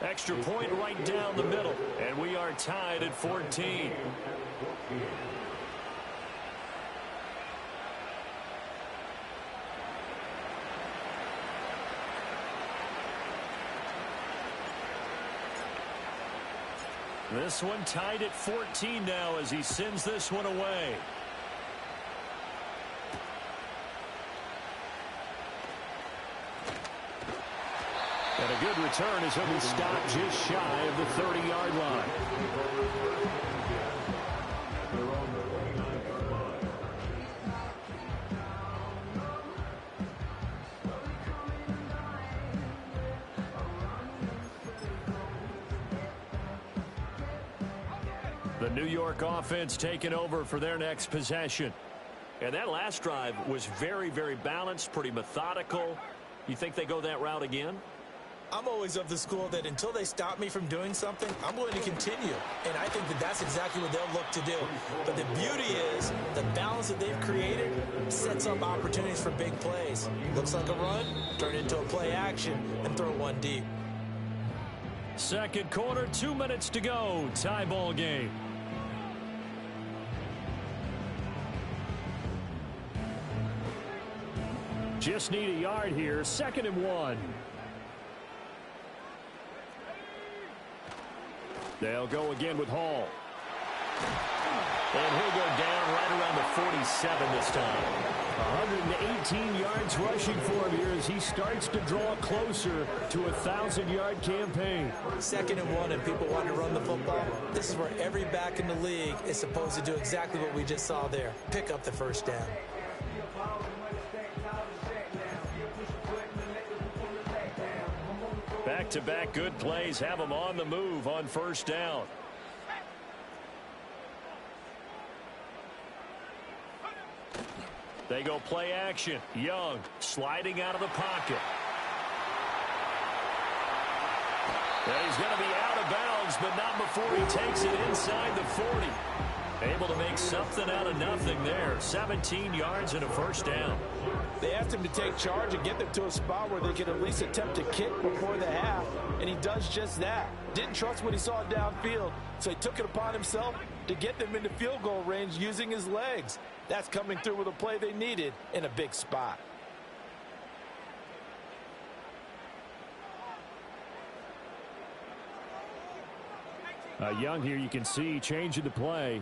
Extra point right down the middle, and we are tied at 14. This one tied at 14 now as he sends this one away. And a good return as he'll be stopped just shy of the 30-yard line. The New York offense taking over for their next possession. And that last drive was very, very balanced, pretty methodical. You think they go that route again? I'm always of the school that until they stop me from doing something, I'm going to continue. And I think that that's exactly what they'll look to do. But the beauty is the balance that they've created sets up opportunities for big plays. Looks like a run, turn into a play action, and throw one deep. Second quarter, 2 minutes to go. Tie ball game. Just need a yard here. 2nd and 1. They'll go again with Hall. And he'll go down right around the 47 this time. 118 yards rushing for him here as he starts to draw closer to a 1,000-yard campaign. 2nd and 1 and people want to run the football. This is where every back in the league is supposed to do exactly what we just saw there. Pick up the first down. Back-to-back good plays have them on the move on first down. They go play action. Young sliding out of the pocket. And he's going to be out of bounds, but not before he takes it inside the 40. Able to make something out of nothing there. 17 yards and a first down. They asked him to take charge and get them to a spot where they could at least attempt to kick before the half, and he does just that. Didn't trust what he saw downfield, so he took it upon himself to get them into field goal range using his legs. That's coming through with a play they needed in a big spot. Young here, you can see changing the play.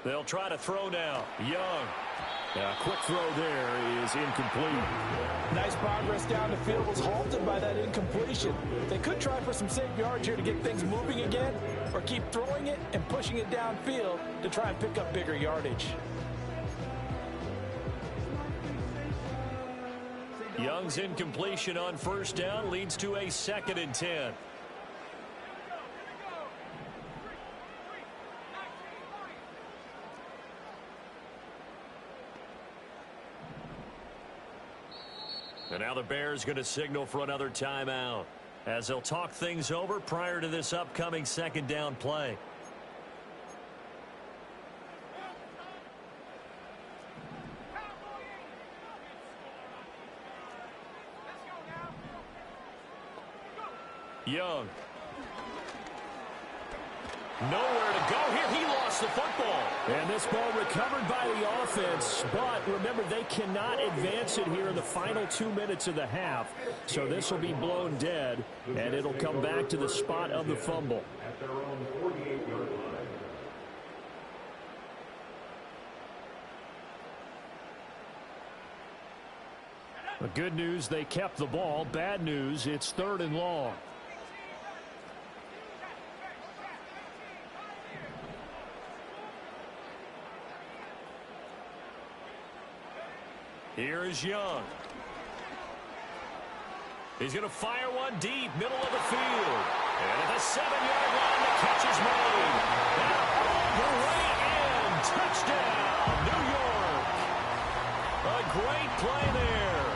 They'll try to throw now. Young. A quick throw there is incomplete. Nice progress down the field was halted by that incompletion. They could try for some safe yards here to get things moving again, or keep throwing it and pushing it downfield to try and pick up bigger yardage. Young's incompletion on first down leads to a 2nd and 10. And now the Bears going to signal for another timeout as they'll talk things over prior to this upcoming 2nd down play. Young. Nowhere to go here. He lost the football. And this ball recovered by the offense. But remember, they cannot advance it here in the final 2 minutes of the half. So this will be blown dead, and it'll come back to the spot of the fumble. The good news, they kept the ball. Bad news, it's 3rd and long. Here is Young. He's going to fire one deep, middle of the field. And at the 7-yard line, the catch is made. And all the way in. Touchdown, New York. A great play there.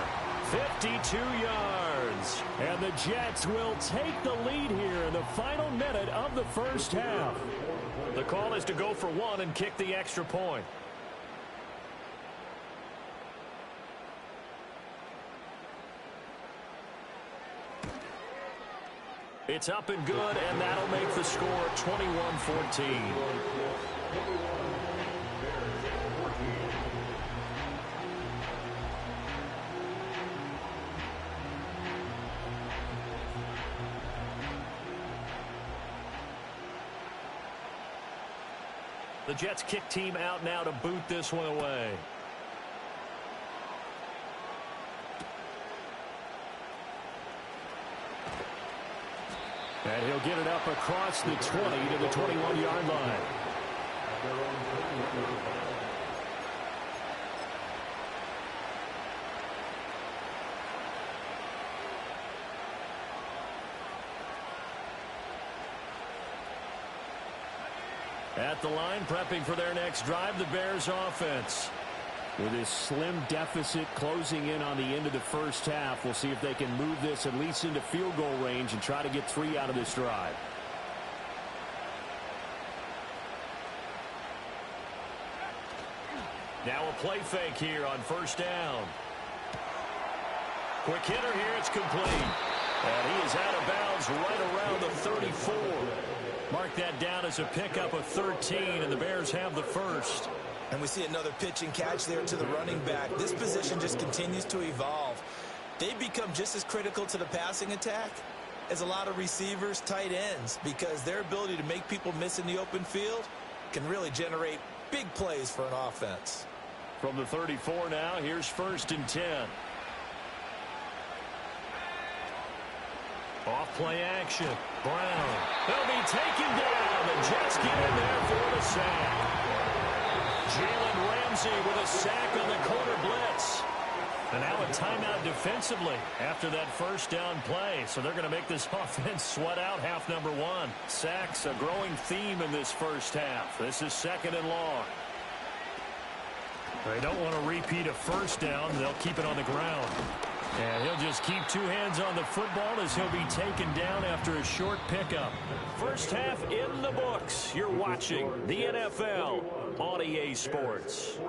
52 yards. And the Jets will take the lead here in the final minute of the first half. The call is to go for one and kick the extra point. It's up and good, and that'll make the score 21-14. The Jets kick team out now to boot this one away. And he'll get it up across the 20 to the 21-yard line. At the line, prepping for their next drive, the Bears offense. With this slim deficit closing in on the end of the first half, we'll see if they can move this at least into field goal range and try to get 3 out of this drive. Now a play fake here on first down. Quick hitter here, it's complete. And he is out of bounds right around the 34. Mark that down as a pickup of 13, and the Bears have the first. And we see another pitch and catch there to the running back. This position just continues to evolve. They've become just as critical to the passing attack as a lot of receivers, tight ends, because their ability to make people miss in the open field can really generate big plays for an offense. From the 34 now, here's 1st and 10. Off play action. Brown. They'll be taken down. The Jets get in there for the sack. Jalen Ramsey with a sack on the corner blitz. And now a timeout defensively after that first down play. So they're going to make this offense sweat out half number 1. Sacks, a growing theme in this first half. This is 2nd and long. They don't want to repeat a first down. They'll keep it on the ground. And he'll just keep 2 hands on the football as he'll be taken down after a short pickup. First half in the books. You're watching the NFL on EA Sports.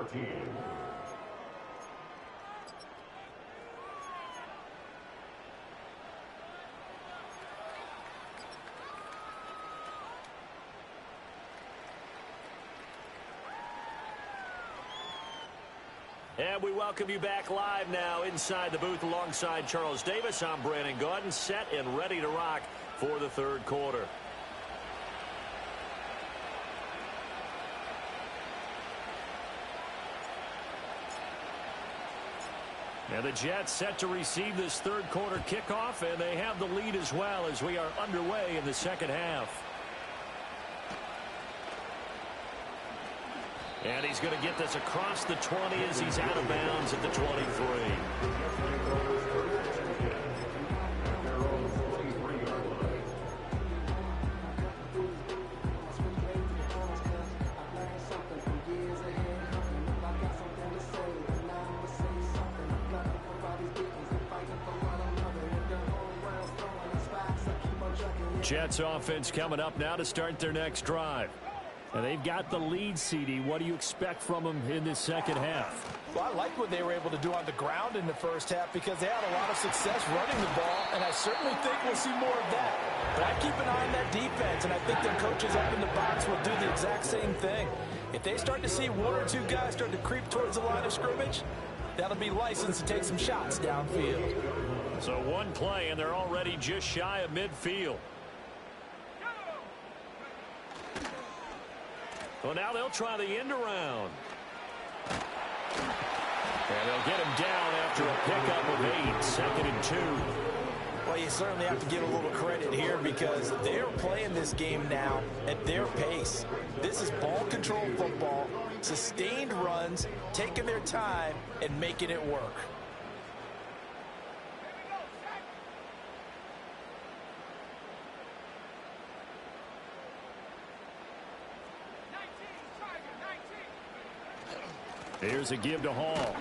And we welcome you back live now inside the booth alongside Charles Davis. I'm Brandon Gaudin, set and ready to rock for the third quarter. And the Jets set to receive this third quarter kickoff, and they have the lead as well as we are underway in the second half. And he's going to get this across the 20 as he's out of bounds at the 23. Jets offense coming up now to start their next drive. And they've got the lead, CD. What do you expect from them in this second half? Well, I like what they were able to do on the ground in the first half because they had a lot of success running the ball, and I certainly think we'll see more of that. But I keep an eye on that defense, and I think their coaches up in the box will do the exact same thing. If they start to see 1 or 2 guys start to creep towards the line of scrimmage, that'll be licensed to take some shots downfield. So 1 play, and they're already just shy of midfield. Well, now they'll try the end around. And they'll get him down after a pickup of 8, 2nd and 2. Well, you certainly have to give a little credit here because they're playing this game now at their pace. This is ball control football, sustained runs, taking their time, and making it work. Here's a give to Hall.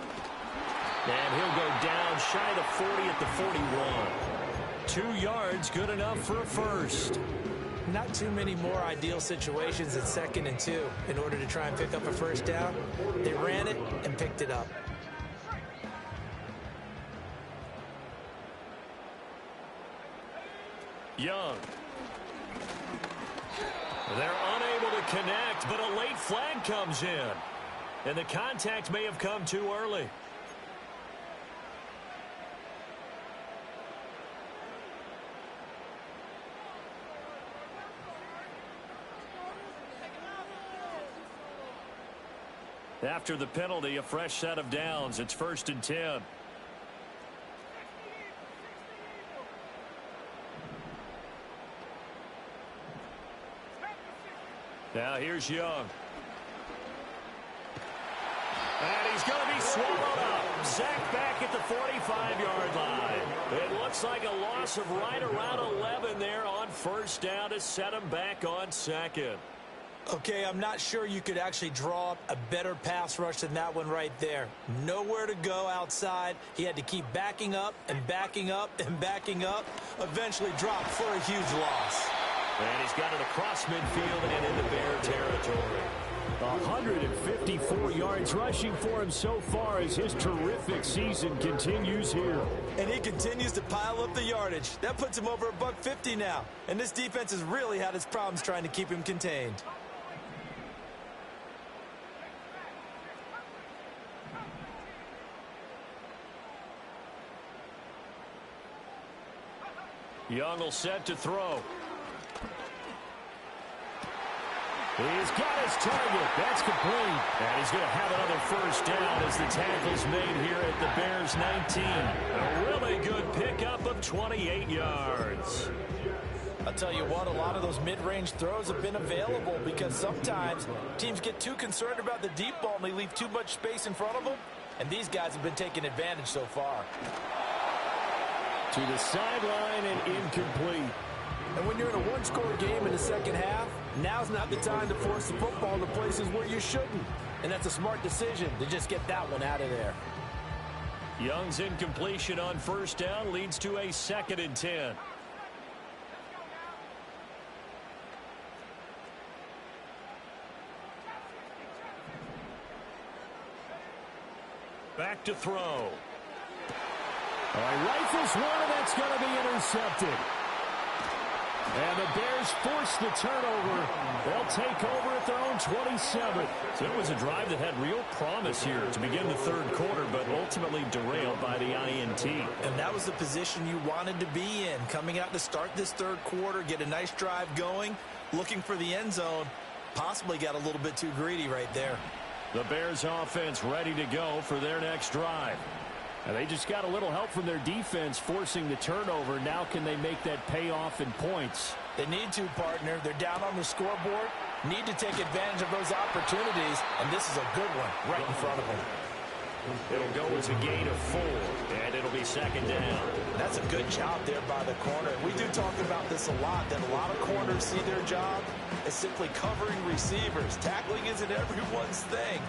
And he'll go down shy of 40 at the 41. 2 yards, good enough for a first. Not too many more ideal situations at 2nd and 2 in order to try and pick up a first down. They ran it and picked it up. Young. They're unable to connect, but a late flag comes in. And the contact may have come too early. After the penalty, a fresh set of downs. It's 1st and 10. Now here's Young. And he's going to be swallowed up. Sacked back at the 45-yard line. It looks like a loss of right around 11 there on 1st down to set him back on 2nd. Okay, I'm not sure you could actually draw up a better pass rush than that one right there. Nowhere to go outside. He had to keep backing up and backing up and backing up. Eventually dropped for a huge loss. And he's got it across midfield and into Bear territory. 154 yards rushing for him so far as his terrific season continues here. And he continues to pile up the yardage. That puts him over $150 now. And this defense has really had its problems trying to keep him contained. Young will set to throw. He's got his target. That's complete. And he's going to have another 1st down as the tackle's made here at the Bears 19. A really good pickup of 28 yards. I'll tell you what, a lot of those mid-range throws have been available because sometimes teams get too concerned about the deep ball and they leave too much space in front of them. And these guys have been taking advantage so far. To the sideline and incomplete. And when you're in a one-score game in the second half, now's not the time to force the football into places where you shouldn't. And that's a smart decision to just get that one out of there. Young's incompletion on 1st down leads to a 2nd and 10. Back to throw. He rifles one, and that's going to be intercepted. And the Bears force the turnover. They'll take over at their own 27. So it was a drive that had real promise here to begin the 3rd quarter, but ultimately derailed by the INT. And that was the position you wanted to be in. Coming out to start this 3rd quarter, get a nice drive going, looking for the end zone. Possibly got a little bit too greedy right there. The Bears offense ready to go for their next drive. And they just got a little help from their defense forcing the turnover. Now can they make that pay off in points? They need to, partner. They're down on the scoreboard. Need to take advantage of those opportunities. And this is a good one right in front of them. It'll go as a gain of 4, and it'll be 2nd down. That's a good job there by the corner. We do talk about this a lot, that a lot of corners see their job as simply covering receivers. Tackling isn't everyone's thing.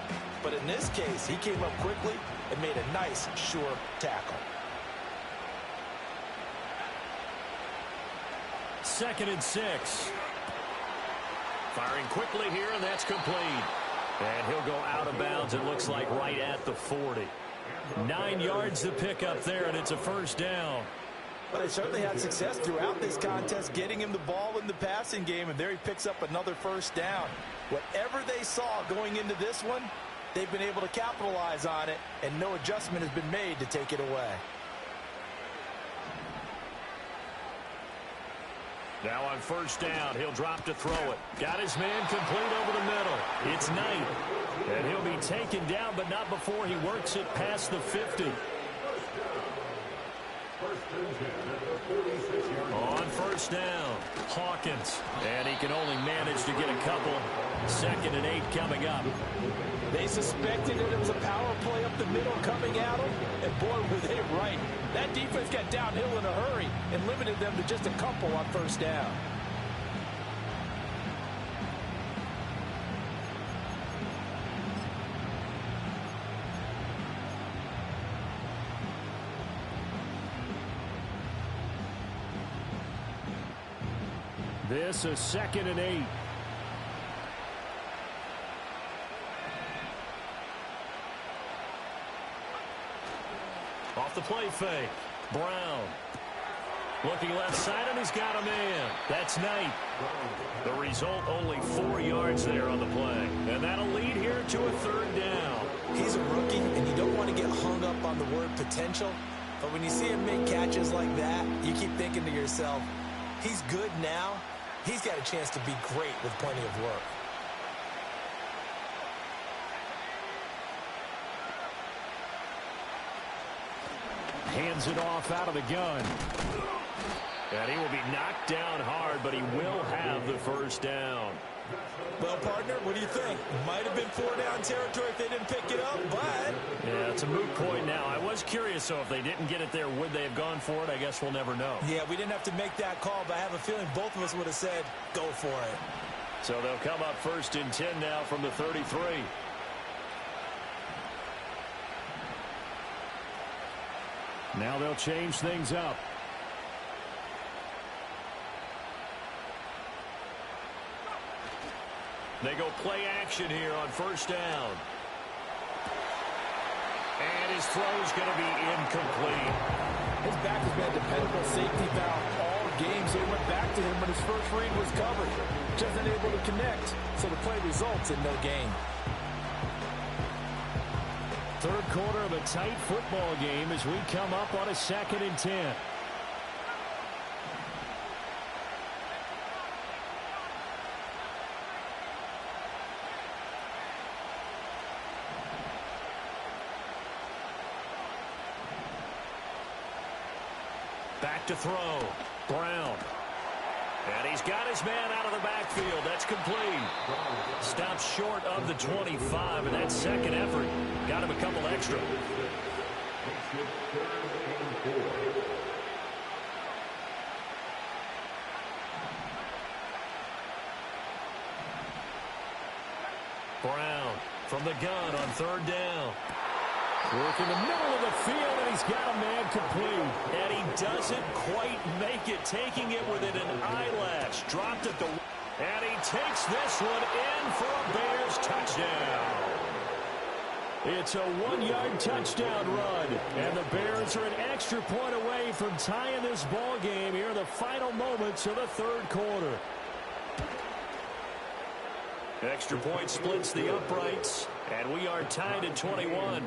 But in this case, he came up quickly and made a nice, sure tackle. 2nd and 6. Firing quickly here, and that's complete. And he'll go out of bounds, it looks like, right at the 40. 9 yards to pick up there, and it's a 1st down. But they certainly had success throughout this contest, getting him the ball in the passing game, and there he picks up another 1st down. Whatever they saw going into this one, they've been able to capitalize on it, and no adjustment has been made to take it away. Now on 1st down, he'll drop to throw it. Got his man complete over the middle. It's Knight. And he'll be taken down, but not before he works it past the 50. On 1st down, Hawkins. And he can only manage to get a couple. 2nd and 8 coming up. They suspected that it was a power play up the middle coming at them, and boy, were they right. That defense got downhill in a hurry and limited them to just a couple on 1st down. This a 2nd and 8. Off the play fake, Brown. Looking left side, and he's got a man. That's Knight. The result, only 4 yards there on the play. And that'll lead here to a third down. He's a rookie, and you don't want to get hung up on the word potential. But when you see him make catches like that, you keep thinking to yourself, he's good now. He's got a chance to be great with plenty of work. Hands it off out of the gun. And he will be knocked down hard, but he will have the first down. Well, partner, what do you think? Might have been 4-down territory if they didn't pick it up, but... Yeah, it's a moot point now. I was curious, so if they didn't get it there, would they have gone for it? I guess we'll never know. Yeah, we didn't have to make that call, but I have a feeling both of us would have said, go for it. So they'll come up 1st and 10 now from the 33. Now they'll change things up. They go play action here on 1st down. And his throw's going to be incomplete. His back has been a dependable safety valve all games. They went back to him when his first read was covered. Just unable to connect, so the play results in no gain. Third quarter of a tight football game as we come up on a 2nd and 10. Back to throw. Brown. And he's got his man out of the backfield. That's complete. Stops short of the 25, and that second effort got him a couple extra. Brown from the gun on 3rd down. Work in the middle of the field, and he's got a man complete. And he doesn't quite make it, taking it within an eyelash. Dropped at the... And he takes this one in for a Bears touchdown. It's a 1-yard touchdown run. And the Bears are an extra point away from tying this ball game here in the final moments of the 3rd quarter. Extra point splits the uprights, and we are tied at 21.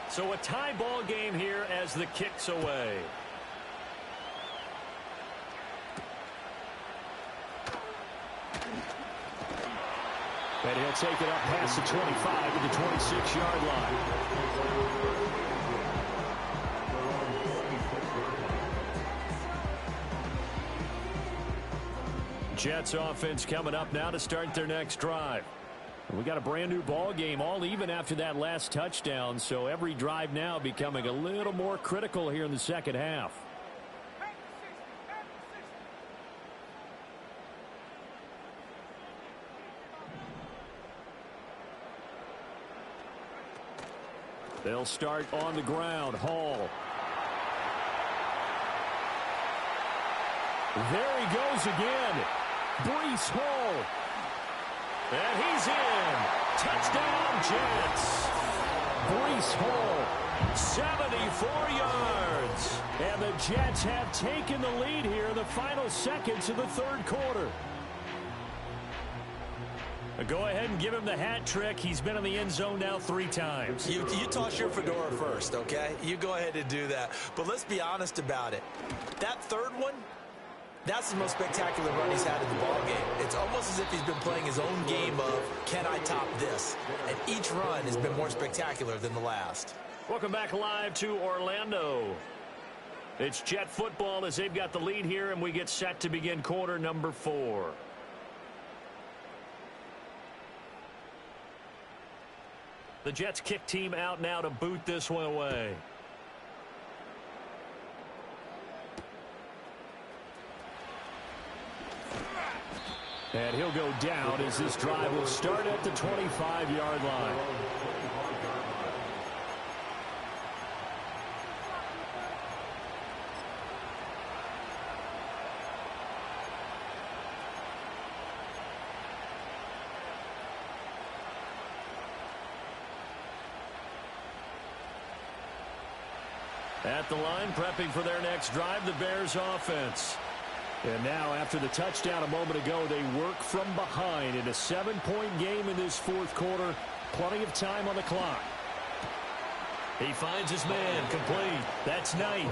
So a tie ball game here as the kick's away. And he'll take it up past the 25 to the 26-yard line. Jets offense coming up now to start their next drive. We got a brand new ball game, all even after that last touchdown, so every drive now becoming a little more critical here in the second half. They'll start on the ground. Hall. There he goes again. Breece Hall. And he's in. Touchdown, Jets. Breece Hall. 74 yards. And the Jets have taken the lead here in the final seconds of the 3rd quarter. Go ahead and give him the hat trick. He's been in the end zone now 3 times. You toss your fedora first, okay? You go ahead and do that. But let's be honest about it. That 3rd one, that's the most spectacular run he's had in the ballgame. It's almost as if he's been playing his own game of, can I top this? And each run has been more spectacular than the last. Welcome back live to Orlando. It's Jet football as they've got the lead here, and we get set to begin quarter number 4. The Jets kick team out now to boot this one away. And he'll go down as this drive will start at the 25-yard line. At the line, prepping for their next drive, the Bears offense. And now, after the touchdown a moment ago, they work from behind in a 7-point game in this fourth quarter. Plenty of time on the clock. He finds his man, complete. That's Knight.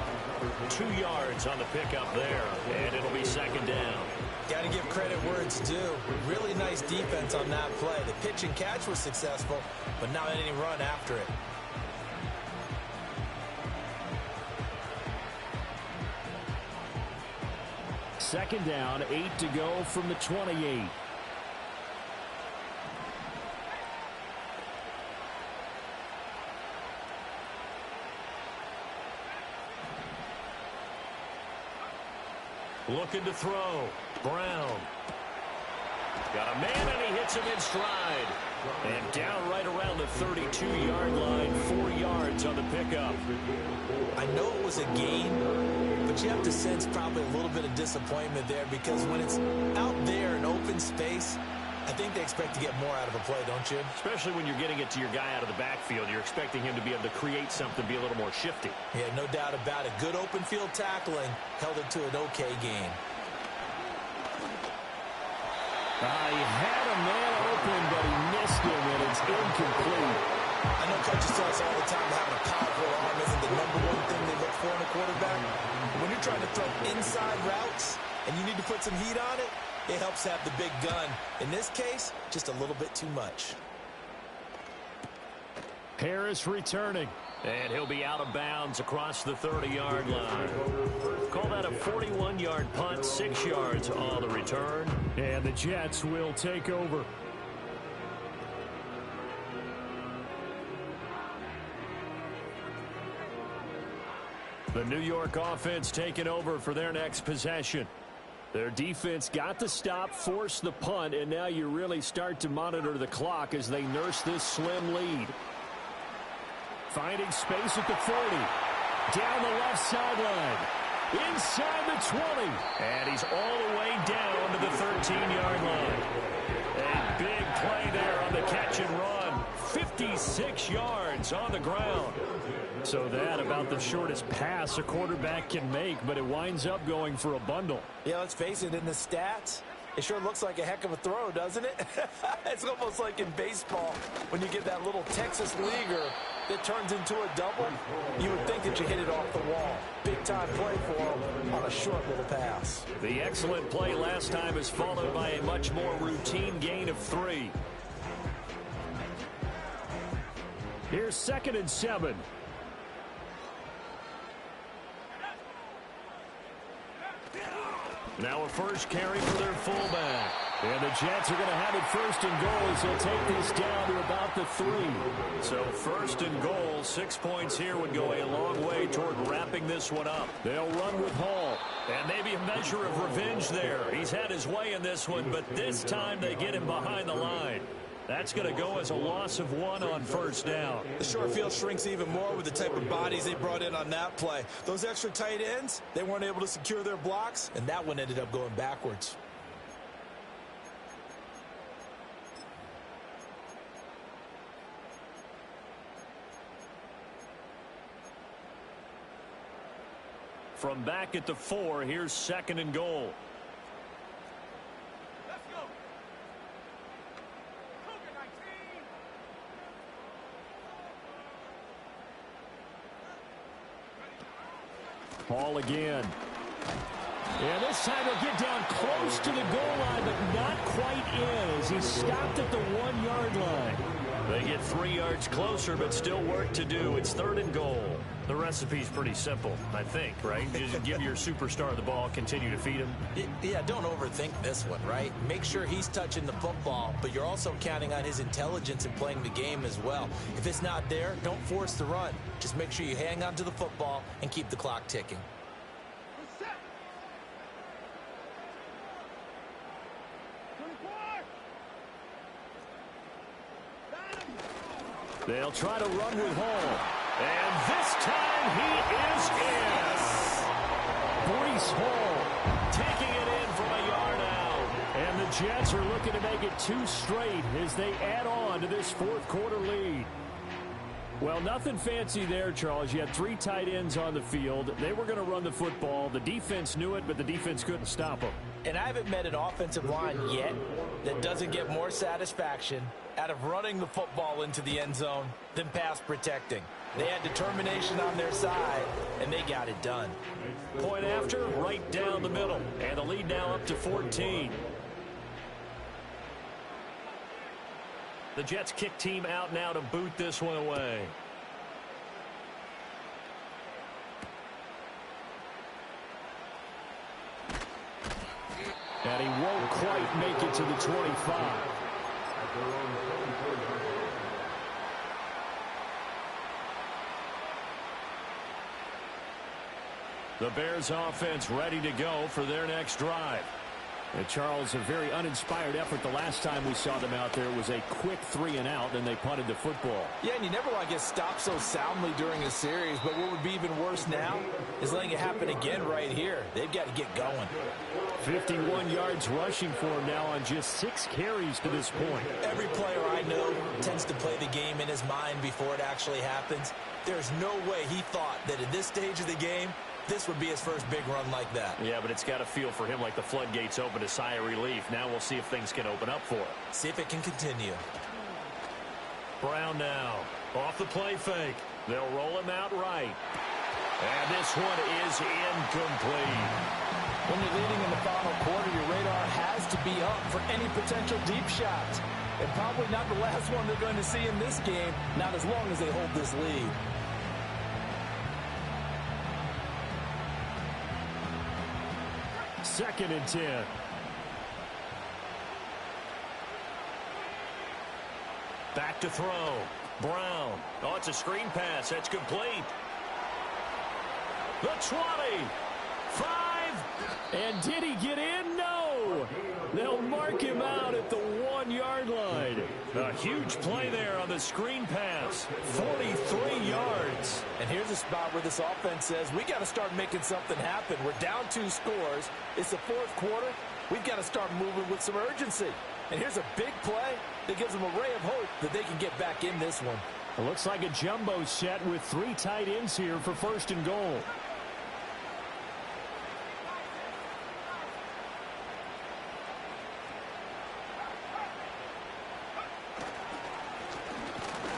2 yards on the pickup there, and it'll be second down. Got to give credit where it's due. Really nice defense on that play. The pitch and catch was successful, but not any run after it. Second down, 8 to go from the 28. Looking to throw. Brown. Got a man, and he hits him in stride. And down right around the 32-yard line, 4 yards on the pickup. I know it was a gain, but you have to sense probably a little bit of disappointment there because when it's out there in open space, I think they expect to get more out of a play, don't you? Especially when you're getting it to your guy out of the backfield. You're expecting him to be able to create something, be a little more shifty. Yeah, no doubt about it. Good open field tackling held it to an okay gain. He had a man open, but he missed him, and it's incomplete. I know coaches tell us all the time that having a powerful arm isn't the #1 thing they look for in a quarterback. When you're trying to throw inside routes and you need to put some heat on it, it helps have the big gun. In this case, just a little bit too much. Harris returning. And he'll be out of bounds across the 30-yard line. Call that a 41-yard punt, 6 yards on the return. And the Jets will take over. The New York offense taking over for their next possession. Their defense got the stop, forced the punt, and now you really start to monitor the clock as they nurse this slim lead. Finding space at the 30. Down the left sideline. Inside the 20. And he's all the way down to the 13-yard line. A big play there on the catch and run. 56 yards on the ground. So that about the shortest pass a quarterback can make, but it winds up going for a bundle. Yeah, let's face it, in the stats, it sure looks like a heck of a throw, doesn't it? It's almost like in baseball when you get that little Texas leaguer that turns into a double. You would think that you hit it off the wall. Big-time play for him on a short little pass. The excellent play last time is followed by a much more routine gain of 3. Here's 2nd and 7. Now a first carry for their fullback. And the Jets are going to have it 1st and goal as they'll take this down to about the 3. So 1st and goal, 6 points here would go a long way toward wrapping this one up. They'll run with Hall. And maybe a measure of revenge there. He's had his way in this one, but this time they get him behind the line. That's going to go as a loss of 1 on 1st down. The short field shrinks even more with the type of bodies they brought in on that play. Those extra tight ends, they weren't able to secure their blocks, and that one ended up going backwards. From back at the 4, here's 2nd and goal. Hall again. And this time he'll get down close to the goal line, but not quite in as he stopped at the 1-yard line. They get 3 yards closer, but still work to do. It's 3rd and goal. The recipe's pretty simple, I think, right? You just give your superstar the ball, continue to feed him. Yeah, don't overthink this one, right? Make sure he's touching the football, but you're also counting on his intelligence in playing the game as well. If it's not there, don't force the run. Just make sure you hang on to the football and keep the clock ticking. They'll try to run with Hall. And this time he is in. Breece Hall taking it in from a yard out. And the Jets are looking to make it 2 straight as they add on to this 4th quarter lead. Well, nothing fancy there, Charles. You had 3 tight ends on the field. They were going to run the football. The defense knew it, but the defense couldn't stop them. And I haven't met an offensive line yet that doesn't get more satisfaction out of running the football into the end zone than pass protecting. They had determination on their side, and they got it done. Point after, right down the middle. And the lead now up to 14. The Jets kick team out now to boot this one away. And he won't quite make it to the 25. The Bears offense ready to go for their next drive. And Charles, a very uninspired effort the last time we saw them out there. It was a quick 3 and out, and they punted the football. Yeah, and you never want to get stopped so soundly during a series, but what would be even worse now is letting it happen again right here. They've got to get going. 51 yards rushing for him now on just 6 carries to this point. Every player I know tends to play the game in his mind before it actually happens. There's no way he thought that at this stage of the game, this would be his first big run like that. Yeah, but it's got to feel for him like the floodgates open, a sigh of relief. Now we'll see if things can open up for him. See if it can continue. Brown now. Off the play fake. They'll roll him out right. And this one is incomplete. When you're leading in the final quarter, your radar has to be up for any potential deep shots. And probably not the last one they're going to see in this game, not as long as they hold this lead. Second and 10. Back to throw. Brown. Oh, it's a screen pass. That's complete. The 20. 5. And did he get in? No. They'll mark him out at the 1-yard line. A huge play there on the screen pass. 43 yards. And here's a spot where this offense says, we got to start making something happen. We're down 2 scores. It's the 4th quarter. We've got to start moving with some urgency. And here's a big play that gives them a ray of hope that they can get back in this one. It looks like a jumbo set with 3 tight ends here for 1st and goal.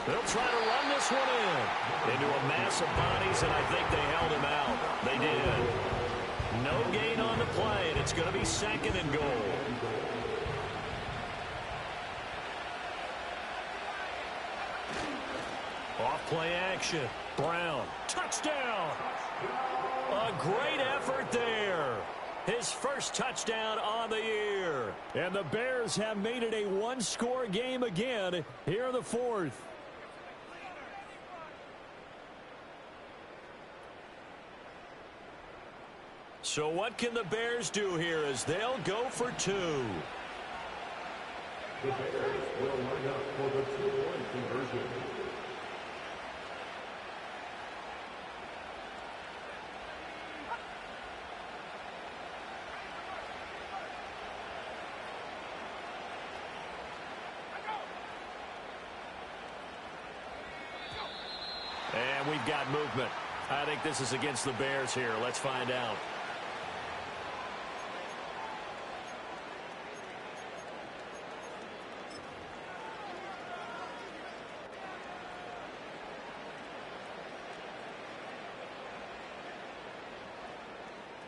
They'll try to run this one in. Into a mass of bodies, and I think they held him out. They did. No gain on the play, and it's going to be 2nd and goal. Off play action. Brown. Touchdown. A great effort there. His first touchdown on the year. And the Bears have made it a 1-score game again here in the 4th. So what can the Bears do here as they'll go for 2? The Bears will line up for the 2-point conversion. And we've got movement. I think this is against the Bears here. Let's find out.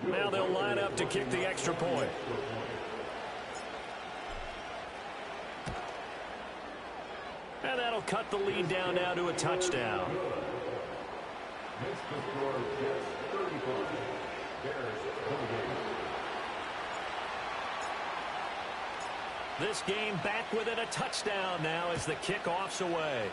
Now they'll line up to kick the extra point. And that'll cut the lead down now to a touchdown. Makes the score Jets 35, Bears 28. This game back within a touchdown now as the kickoff's away.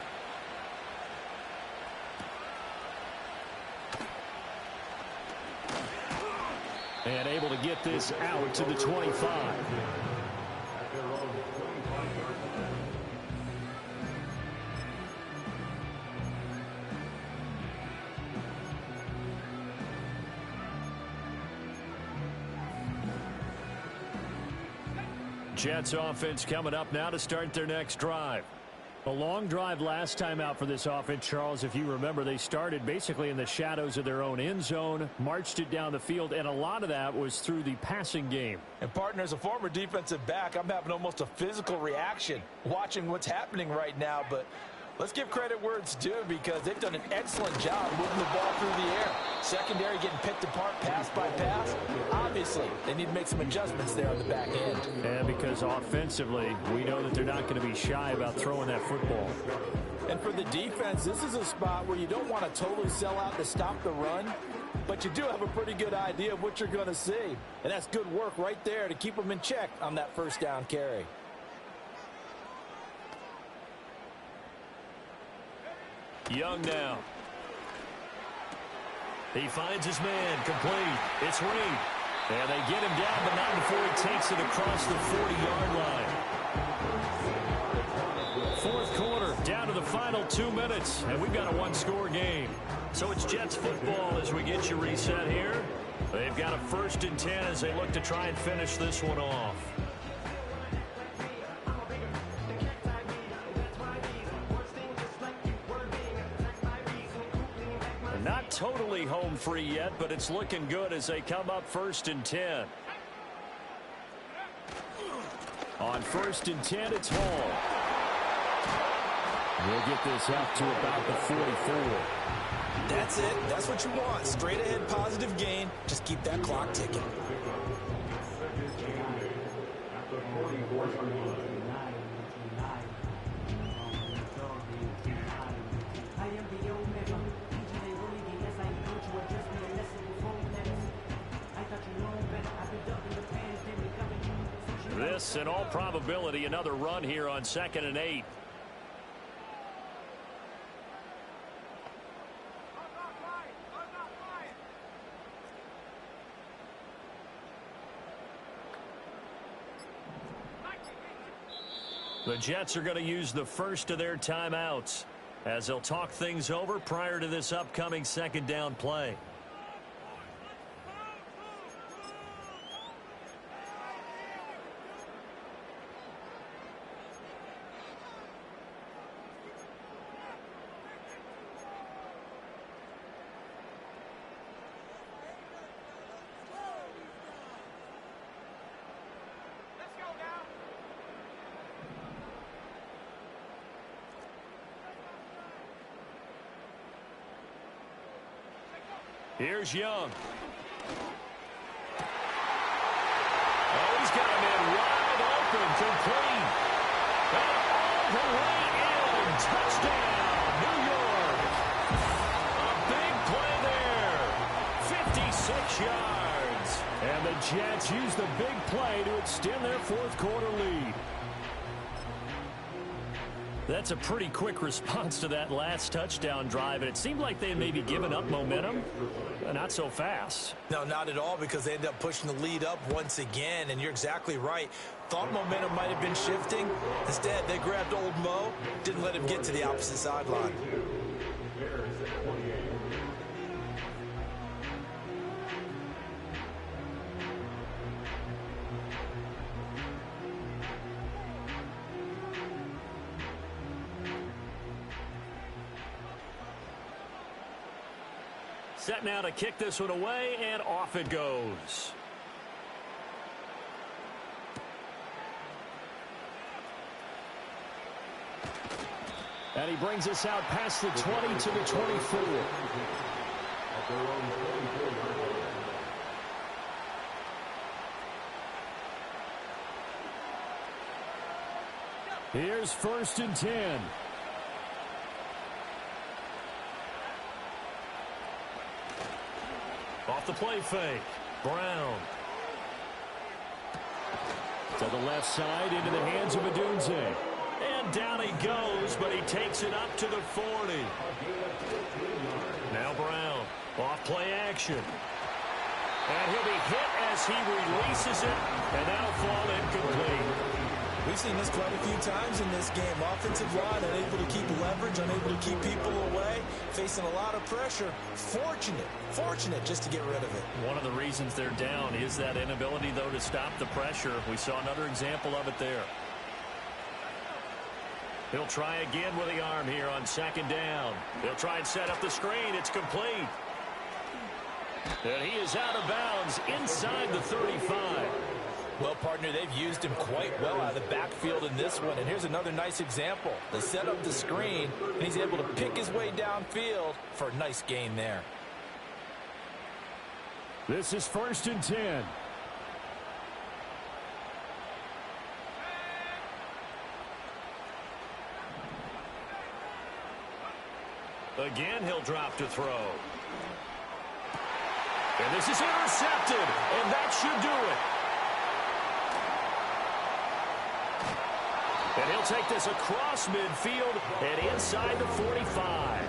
And able to get this out to the 25. At their own 25-yard line. Jets offense coming up now to start their next drive. A long drive last time out for this offense, Charles. If you remember, they started basically in the shadows of their own end zone, marched it down the field, and a lot of that was through the passing game. And, partner, as a former defensive back, I'm having almost a physical reaction watching what's happening right now. But let's give credit where it's due because they've done an excellent job moving the ball through the air. Secondary getting picked apart pass by pass. Obviously, they need to make some adjustments there on the back end. And because offensively, we know that they're not going to be shy about throwing that football. And for the defense, this is a spot where you don't want to totally sell out to stop the run, but you do have a pretty good idea of what you're going to see. And that's good work right there to keep them in check on that first down carry. Young now. He finds his man, complete. It's Reed. And they get him down, but not before he takes it across the 40-yard line. Fourth quarter, down to the final 2 minutes, and we've got a one-score game. So it's Jets football as we get you reset here. They've got a 1st and 10 as they look to try and finish this one off. Not totally home free yet, but it's looking good as they come up 1st and 10. On 1st and 10, it's Hall. We'll get this up to about the 44. That's it. That's what you want. Straight ahead positive gain. Just keep that clock ticking. This, in all probability, another run here on 2nd and 8. The Jets are going to use the first of their timeouts as they'll talk things over prior to this upcoming 2nd down play. Here's Young. Oh, he's got him in wide open, complete. And all the way in. Touchdown, New York. A big play there. 56 yards. And the Jets use the big play to extend their 4th quarter lead. That's a pretty quick response to that last touchdown drive, and it seemed like they had maybe given up momentum. Not so fast. No, not at all, because they ended up pushing the lead up once again, and you're exactly right. Thought momentum might have been shifting. Instead, they grabbed old Mo, didn't let him get to the opposite sideline. Set now to kick this one away, and off it goes. And he brings us out past the 20 to the 24. Here's 1st and 10. Off the play fake. Brown. To the left side into the hands of Odunze. And down he goes, but he takes it up to the 40. Now Brown. Off play action. And he'll be hit as he releases it. And that'll fall incomplete. We've seen this quite a few times in this game. Offensive line unable to keep leverage, unable to keep people away, facing a lot of pressure. Fortunate just to get rid of it. One of the reasons they're down is that inability, though, to stop the pressure. We saw another example of it there. He'll try again with the arm here on second down. He'll try and set up the screen. It's complete. And he is out of bounds inside the 35. Well, partner, they've used him quite well out of the backfield in this one. And here's another nice example. They set up the screen, and he's able to pick his way downfield for a nice gain there. This is 1st and 10. Again, he'll drop to throw. And this is intercepted, and that should do it. And he'll take this across midfield and inside the 45.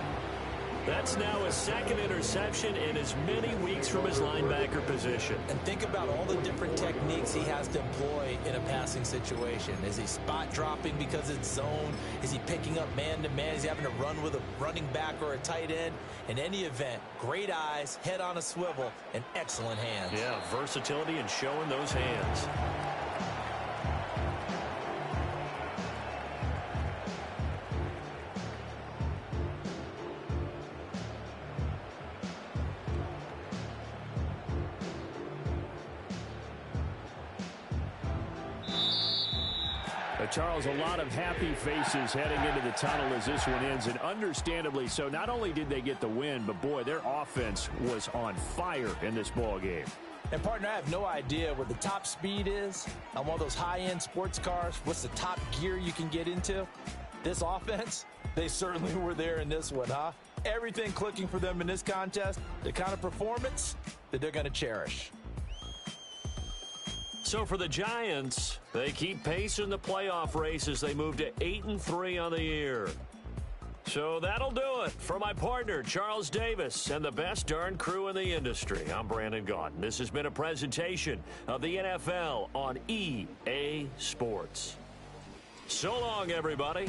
That's now his second interception in as many weeks from his linebacker position. And think about all the different techniques he has to employ in a passing situation. Is he spot dropping because it's zone? Is he picking up man-to-man? Is he having to run with a running back or a tight end? In any event, great eyes, head on a swivel, and excellent hands. Yeah, versatility and showing those hands. Charles, a lot of happy faces heading into the tunnel as this one ends, and understandably so. Not only did they get the win, but boy, their offense was on fire in this ball game. And partner, I have no idea what the top speed is on one of those high-end sports cars. What's the top gear you can get into? This offense, they certainly were there in this one, huh? Everything clicking for them in this contest, the kind of performance that they're going to cherish. So for the Giants, they keep pace in the playoff race as they move to 8-3 on the year. So that'll do it. For my partner, Charles Davis, and the best darn crew in the industry, I'm Brandon Gaudin. This has been a presentation of the NFL on EA Sports. So long, everybody.